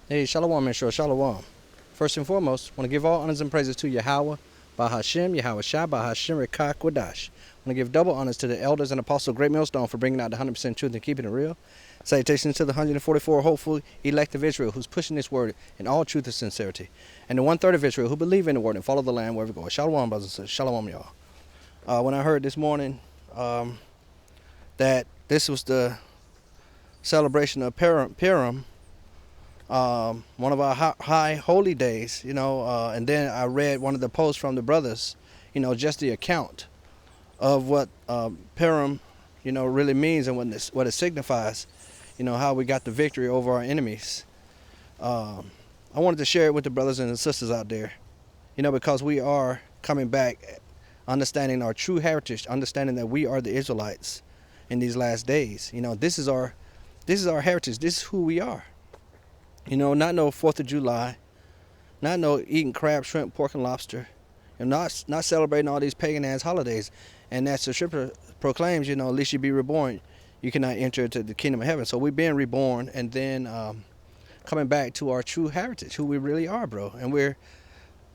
Hey, Shalom, Israel, Shalom. First and foremost, I want to give all honors and praises to Yahweh, Bahashem, Yahweh Shai, Bahashem, Rekah, Quadash. I want to give double honors to the elders and apostles of Great Millstone for bringing out the 100% truth and keeping it real. Salutations to the 144 hopeful elect of Israel who's pushing this word in all truth and sincerity. And the one-third of Israel who believe in the word and follow the land wherever it goes. Shalom, brothers and sisters. Shalom, y'all. When I heard this morning that this was the celebration of Purim, one of our high holy days, and then I read one of the posts from the brothers, just the account of what Purim, really means and what it signifies, how we got the victory over our enemies. I wanted to share it with the brothers and the sisters out there, because we are coming back, understanding our true heritage, understanding that we are the Israelites in these last days. This is our heritage. This is who we are. Not no 4th of July, not no eating crab, shrimp, pork, and lobster, and not celebrating all these pagan-ass holidays. And as the scripture proclaims, at least you be reborn, you cannot enter into the kingdom of heaven. So we're being reborn and then coming back to our true heritage, who we really are, bro. And we're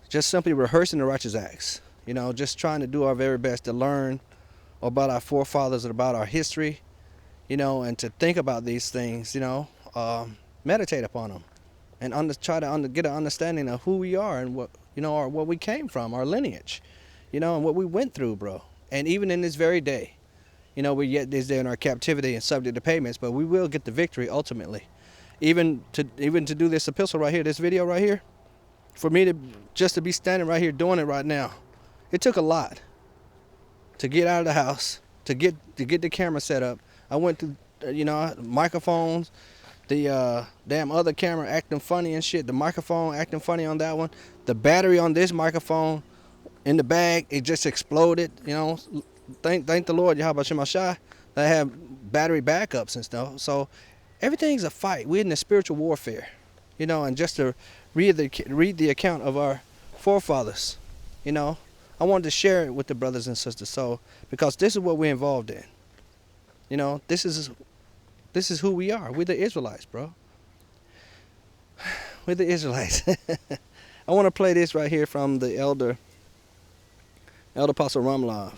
just simply rehearsing the righteous acts, just trying to do our very best to learn about our forefathers and about our history, and to think about these things, meditate upon them, and try to get an understanding of who we are and what what we came from, our lineage, and what we went through, bro. And even in this very day, we're yet this day in our captivity and subject to payments, but we will get the victory ultimately. Even to do this epistle right here, this video right here, for me to be standing right here doing it right now, it took a lot to get out of the house, to get the camera set up. I went to microphones. The damn other camera acting funny and shit. The microphone acting funny on that one. The battery on this microphone in the bag, it just exploded. Thank the Lord, Yahweh Shemashah, that I have battery backups and stuff. So everything's a fight. We're in the spiritual warfare, and just to read the account of our forefathers, I wanted to share it with the brothers and sisters. So because this is what we're involved in. This is who we are. We're the Israelites, bro. We're the Israelites. I want to play this right here from the Elder Apostle Ramlov.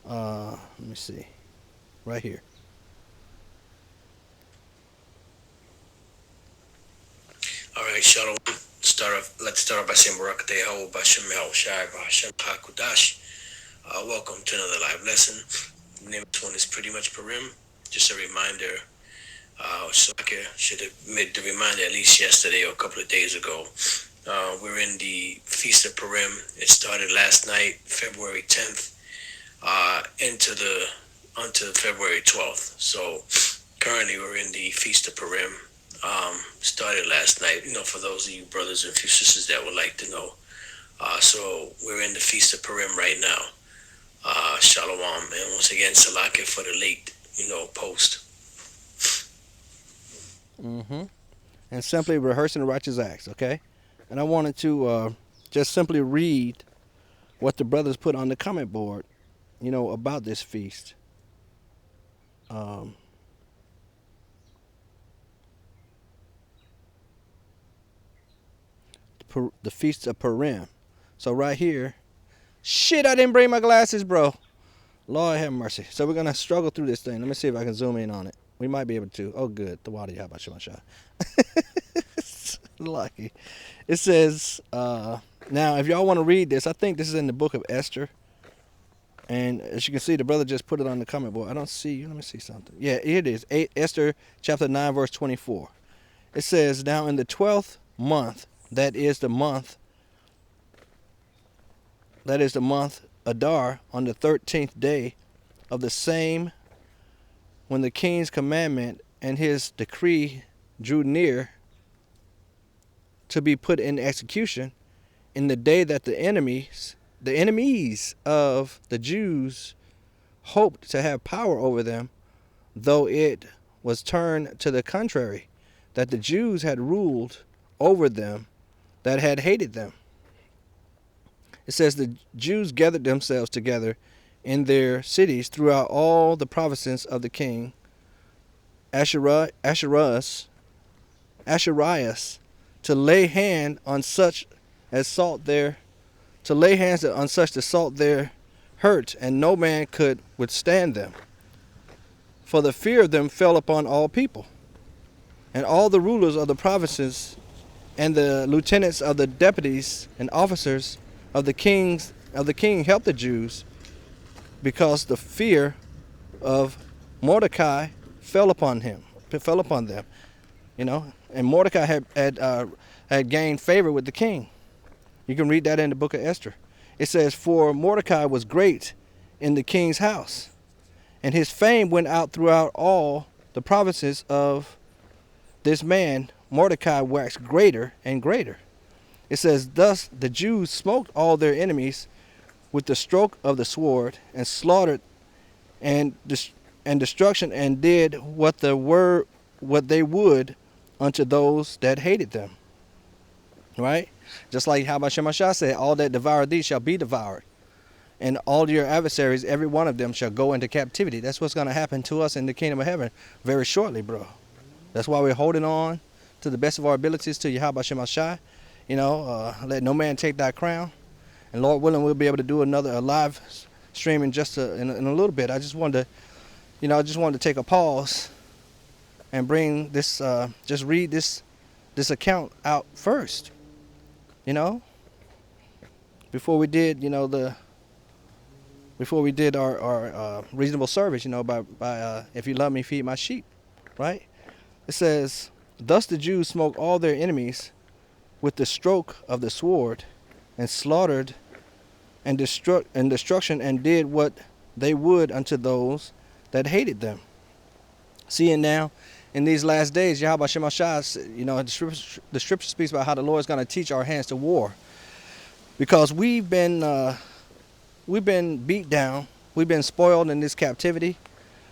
Let me see. Right here. All right, Shalom. Let's start off by saying Barak Teho, Bashem Yahweh Shai, Bashem HaKudash. Welcome to another live lesson. The name of this one is pretty much Purim. Just a reminder, Shaka should have made the reminder at least yesterday or a couple of days ago. We're in the Feast of Purim. It started last night, February 10th, until February 12th. So currently we're in the Feast of Purim. Started last night, for those of you brothers and few sisters that would like to know. So we're in the Feast of Purim right now. Shalom, and once again, Salake for the late, post. And simply rehearsing the righteous acts, okay? And I wanted to just simply read what the brothers put on the comment board, about this feast. The Feast of Purim. So right here, shit, I didn't bring my glasses, bro. Lord have mercy. So we're going to struggle through this thing. Let me see if I can zoom in on it. We might be able to. Oh, good. The water, how about Shemashah? Lucky. It says, now, if y'all want to read this, I think this is in the book of Esther. And as you can see, the brother just put it on the comment board. I don't see you. Let me see something. Yeah, it is. Esther chapter 9, verse 24. It says, now in the 12th month, that is the month Adar, on the 13th day of the same, when the king's commandment and his decree drew near to be put in execution, in the day that the enemies of the Jews hoped to have power over them, though it was turned to the contrary, that the Jews had ruled over them that had hated them. It says the Jews gathered themselves together in their cities throughout all the provinces of the king Ahasuerus, Asharias to lay hand on such as sought their to lay hands on such that sought their hurt, and no man could withstand them. For the fear of them fell upon all people, and all the rulers of the provinces and the lieutenants of the deputies and officers of the king helped the Jews, because the fear of Mordecai fell upon them. And Mordecai had gained favor with the king. You can read that in the book of Esther. It says, "For Mordecai was great in the king's house, and his fame went out throughout all the provinces of this man. Mordecai waxed greater and greater." It says, "Thus the Jews smote all their enemies with the stroke of the sword, and slaughtered and destruction, and did what they would unto those that hated them." Right? Just like how Shemashah said, "All that devour thee shall be devoured, and all your adversaries, every one of them, shall go into captivity." That's what's going to happen to us in the kingdom of heaven very shortly, bro. That's why we're holding on to the best of our abilities to Yahweh Shemashah. Let no man take thy crown. And Lord willing, we'll be able to do a live stream in in a little bit. I just wanted to take a pause and bring this, just read this account out first. Before we did, before we did our reasonable service, by "If you love me, feed my sheep," right? It says, "Thus the Jews smote all their enemies with the stroke of the sword, and slaughtered and destruction, and did what they would unto those that hated them." Seeing now, in these last days, Yahweh Shemashah, the scripture speaks about how the Lord is going to teach our hands to war, because we've been beat down, we've been spoiled in this captivity,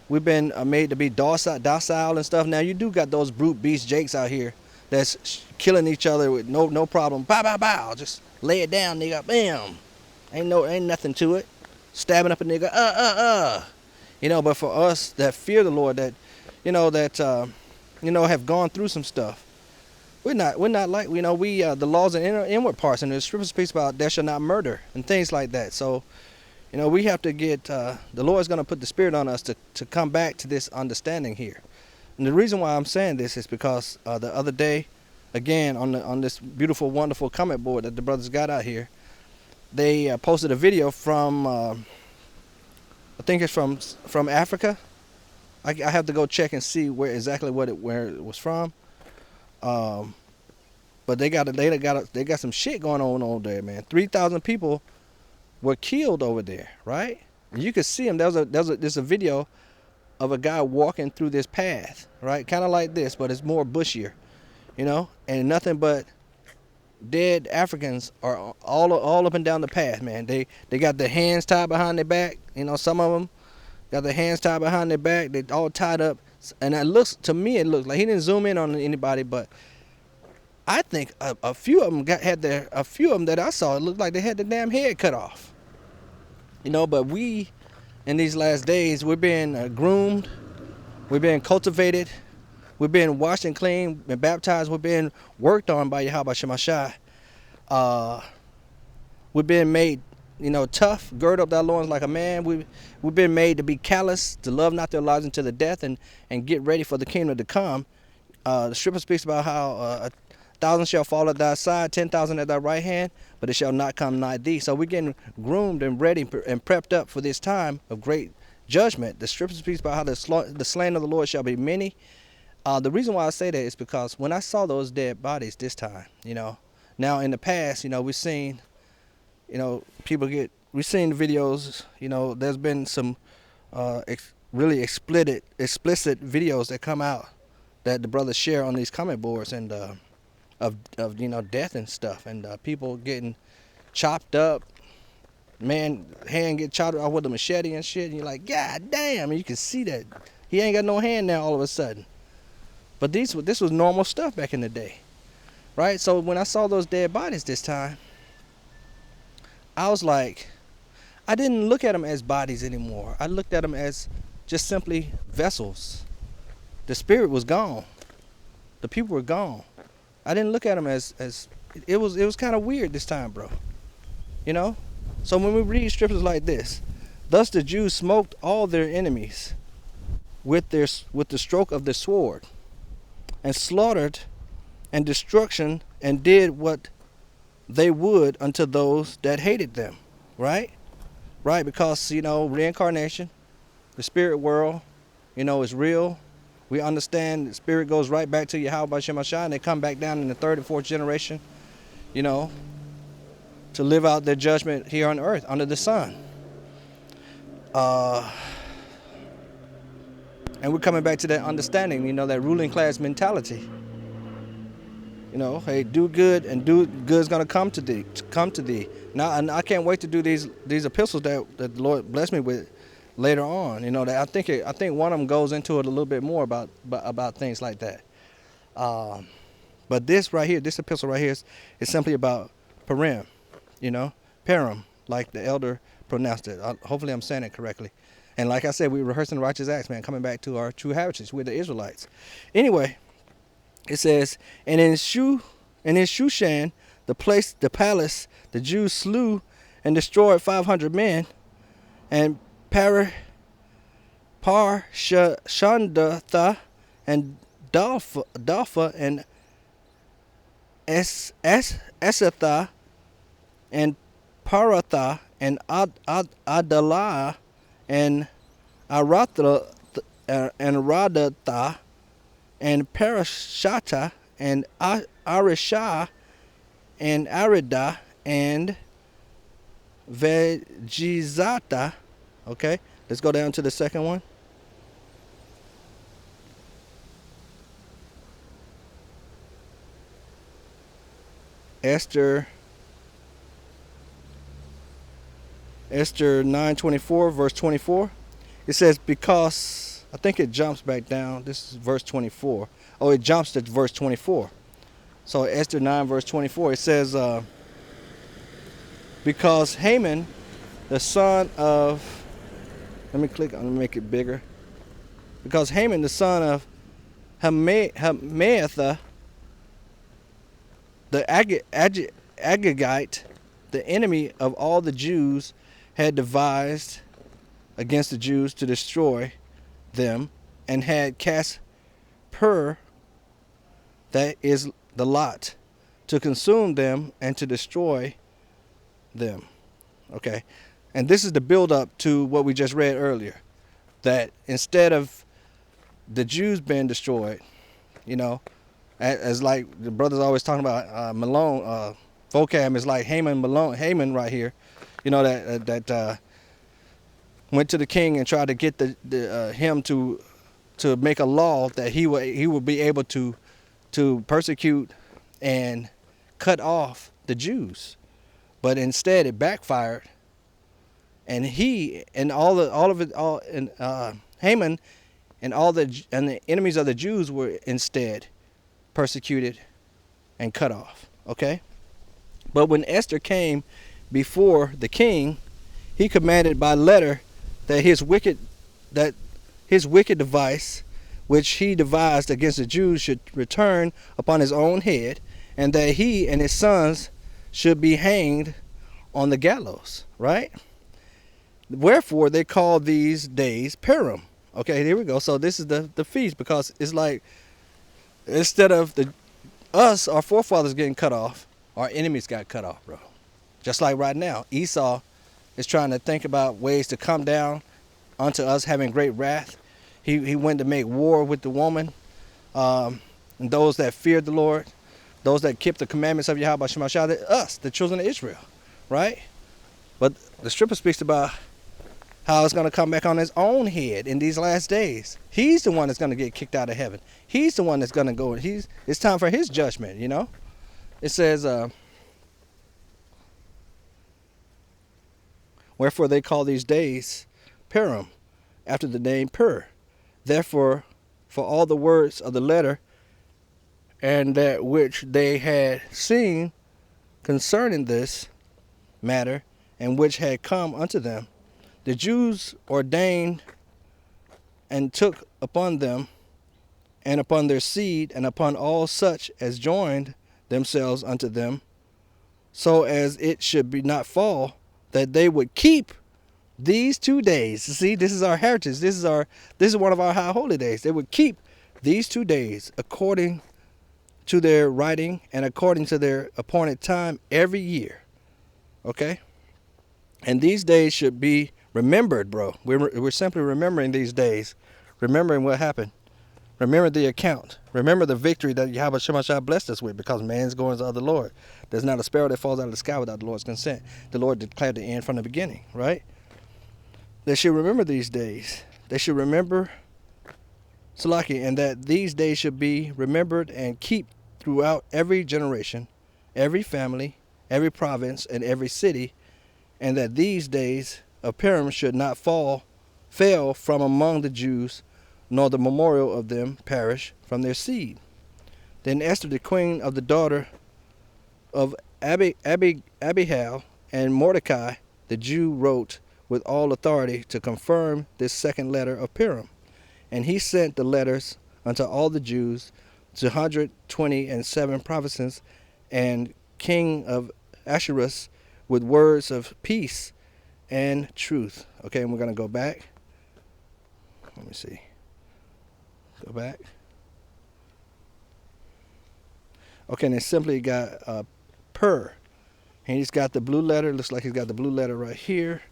we've been made to be docile and stuff. Now you do got those brute beast jakes out here that's killing each other with no problem. Bow bow bow, just lay it down, nigga. Bam. Ain't nothing to it. Stabbing up a nigga. But for us that fear the Lord, that have gone through some stuff, we're not like we the laws and inward parts, and the scripture speaks about "thou shalt not murder" and things like that. So we have to get the Lord's going to put the spirit on us to come back to this understanding here. And the reason why I'm saying this is because the other day, again, on this beautiful, wonderful comment board that the brothers got out here, they posted a video from I think it's from Africa. I have to go check and see where it was from. But they got some shit going on over there, man. 3,000 people were killed over there, right? And you could see them. There's a video of a guy walking through this path, right? Kind of like this, but it's more bushier, and nothing but dead Africans are all up and down the path, man. They got their hands tied behind their back. Some of them got their hands tied behind their back. They all tied up, and it looks like he didn't zoom in on anybody, but I think a few of them that I saw, it looked like they had the damn head cut off. But we, in these last days, we're being groomed, we're being cultivated, we're being washed and cleaned and baptized, we're being worked on by Yahweh Shemashah. We're being made, tough, gird up thy loins like a man. We've been made to be callous, to love not their lives unto the death, and get ready for the kingdom to come. The scripture speaks about how 1,000 shall fall at thy side, 10,000 at thy right hand, but it shall not come nigh thee. So we're getting groomed and ready and prepped up for this time of great judgment. The scripture speaks about how the slain of the Lord shall be many. The reason why I say that is because when I saw those dead bodies this time, now in the past, we've seen, we've seen videos, there's been some really explicit videos that come out that the brothers share on these comment boards, and of death and stuff, and people getting chopped up, man, hand get chopped off with a machete and shit, and you're like, God damn, and you can see that he ain't got no hand now all of a sudden. But this was normal stuff back in the day, right? So when I saw those dead bodies this time, I was like, I didn't look at them as bodies anymore. I looked at them as just simply vessels. The spirit was gone. The people were gone. I didn't look at them as it was kind of weird this time, bro. You know. So when we read scriptures like this, thus the Jews smoked all their enemies with the stroke of the sword, and slaughtered and destruction, and did what they would unto those that hated them. Right? Right, because reincarnation, the spirit world, is real. We understand the spirit goes right back to Yahweh Shem Hashai, and they come back down in the third and fourth generation, to live out their judgment here on earth under the sun. And we're coming back to that understanding, that ruling class mentality. Hey, do good, and do good's gonna come to thee. Now, and I can't wait to do these epistles that the Lord blessed me with later on. That I think one of them goes into it a little bit more about things like that. But this right here, this epistle right here is simply about Purim. Purim, like the elder pronounced it. Hopefully I'm saying it correctly. And like I said, we're rehearsing righteous acts, man, coming back to our true heritage. We're the Israelites. Anyway, it says, and in Shushan, the palace, the Jews slew and destroyed 500 men, and Parshandatha and Dalpha and Esatha and Paratha and Adalah and Aradatha and Parashata and Arisha and Arida and Vejizata. Okay, let's go down to the second one. Esther 9:24, verse 24. It says, because, I think it jumps back down. This is verse 24. Oh, it jumps to verse 24. So Esther 9, verse 24, it says, because Haman, the son of, let me make it bigger. Because Haman, the son of Hammeatha, the Agagite, the enemy of all the Jews, had devised against the Jews to destroy them, and had cast that is the lot, to consume them and to destroy them. Okay, and this is the build up to what we just read earlier, that instead of the Jews being destroyed, as like the brothers always talking about, Malone, vocab is like Haman right here, that went to the king and tried to get him to make a law that he would be able to persecute and cut off the Jews, but instead it backfired, and he and Haman and the enemies of the Jews were instead persecuted and cut off. Okay, but when Esther came before the king, he commanded by letter that his wicked device, which he devised against the Jews, should return upon his own head, and that he and his sons should be hanged on the gallows. Right? Wherefore they call these days Purim. Okay, here we go. So this is the feast, because it's like, instead of our forefathers getting cut off, our enemies got cut off, bro. Just like right now, Esau is trying to think about ways to come down unto us, having great wrath. He went to make war with the woman, and those that feared the Lord, those that kept the commandments of Yahweh Shem Hashai, us, the children of Israel, right? But the scripture speaks about how it's going to come back on his own head in these last days. He's the one that's going to get kicked out of heaven. He's the one that's going to go. It's time for his judgment, It says, wherefore they call these days Purim, after the name Pur. Therefore, for all the words of the letter, and that which they had seen concerning this matter, and which had come unto them, the Jews ordained and took upon them and upon their seed, and upon all such as joined themselves unto them, so as it should be not fall, that they would keep these 2 days. See, this is our heritage. This is one of our high holy days. They would keep these 2 days according to their writing and according to their appointed time every year. Okay? And these days should be remembered, bro. We're simply remembering these days, remembering what happened. Remember the account. Remember the victory that Yahweh Shemashah blessed us with, because man's going to the Lord. There's not a sparrow that falls out of the sky without the Lord's consent. The Lord declared the end from the beginning, right? They should remember these days. They should remember Salaki, and that these days should be remembered and keep throughout every generation, every family, every province, and every city, and that these days of Purim should not fail from among the Jews, nor the memorial of them perish from their seed. Then Esther, the queen of the daughter of Abihail, and Mordecai, the Jew, wrote with all authority to confirm this second letter of Purim. And he sent the letters unto all the Jews, to 127 provinces, and king of Asherus, with words of peace and truth. Okay, and we're going to go back. Let me see. Go back. Okay, and it simply got per. And he's got the blue letter. Looks like he's got the blue letter right here.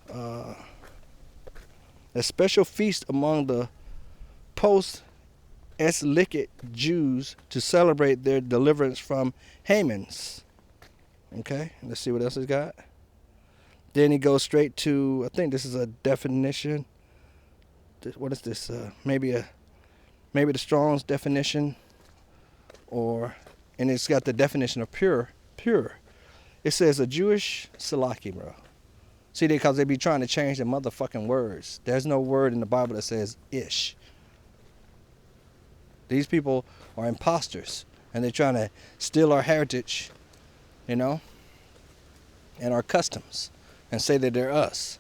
A special feast among the post-Exilic Jews to celebrate their deliverance from Haman's. Okay, let's see what else he's got. Then he goes straight to, I think this is a definition. What is this? Maybe the Strong's definition, and it's got the definition of pure. It says a Jewish Salaki, bro. See, because they be trying to change the motherfucking words. There's no word in the Bible that says ish. These people are imposters, and they're trying to steal our heritage, and our customs, and say that they're us.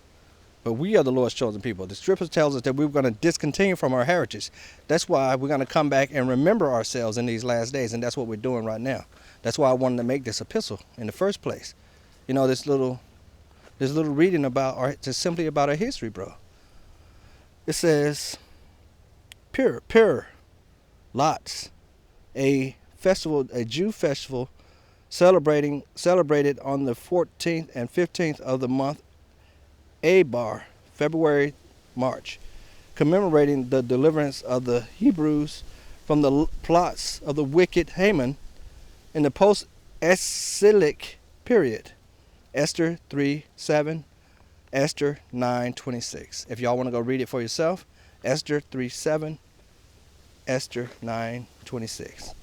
But we are the Lord's chosen people. The scripture tells us that we're going to discontinue from our heritage. That's why we're going to come back and remember ourselves in these last days, and that's what we're doing right now. That's why I wanted to make this epistle in the first place. This little reading just simply about our history, bro. It says, pure, lots, a Jew festival celebrated on the 14th and 15th of the month Abar, February, March, commemorating the deliverance of the Hebrews from the plots of the wicked Haman in the post-Exilic period. Esther 3:7, Esther 9:26. If y'all want to go read it for yourself, Esther 3:7, Esther 9:26.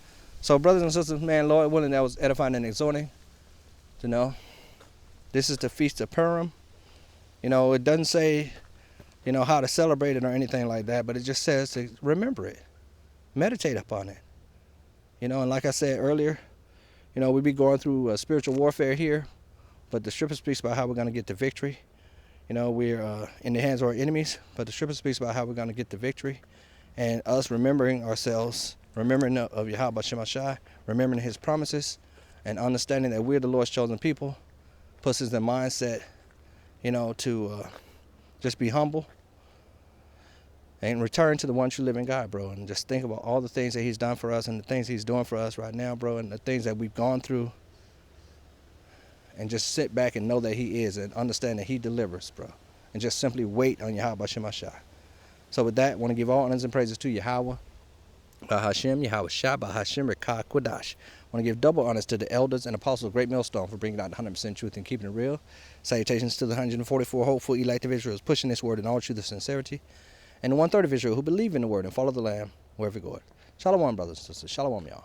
So, brothers and sisters, man, Lord willing, that was edifying and exhorting to know. This is the Feast of Purim. It doesn't say, how to celebrate it or anything like that, but it just says to remember it, meditate upon it. And like I said earlier, we be going through spiritual warfare here, but the scripture speaks about how we're going to get the victory. We're in the hands of our enemies, but the scripture speaks about how we're going to get the victory, and us remembering ourselves, remembering of Yahweh Shemashah, remembering his promises, and understanding that we're the Lord's chosen people, puts us in the mindset, to just be humble and return to the one true living God, bro, and just think about all the things that he's done for us and the things he's doing for us right now, bro, and the things that we've gone through, and just sit back and know that he is and understand that he delivers, bro, and just simply wait on Yahweh Shemashah. So with that, I want to give all honors and praises to Yahweh, Bahashem, Yahweh Shah, Bahashem, Rekah, Kodash. I want to give double honors to the elders and apostles of Great Millstone for bringing out 100% truth and keeping it real. Salutations to the 144 hopeful elect of Israel pushing this word in all truth and sincerity. And the 1/3 of Israel who believe in the word and follow the Lamb wherever it goes. Shalom, brothers and sisters. Shalom, y'all.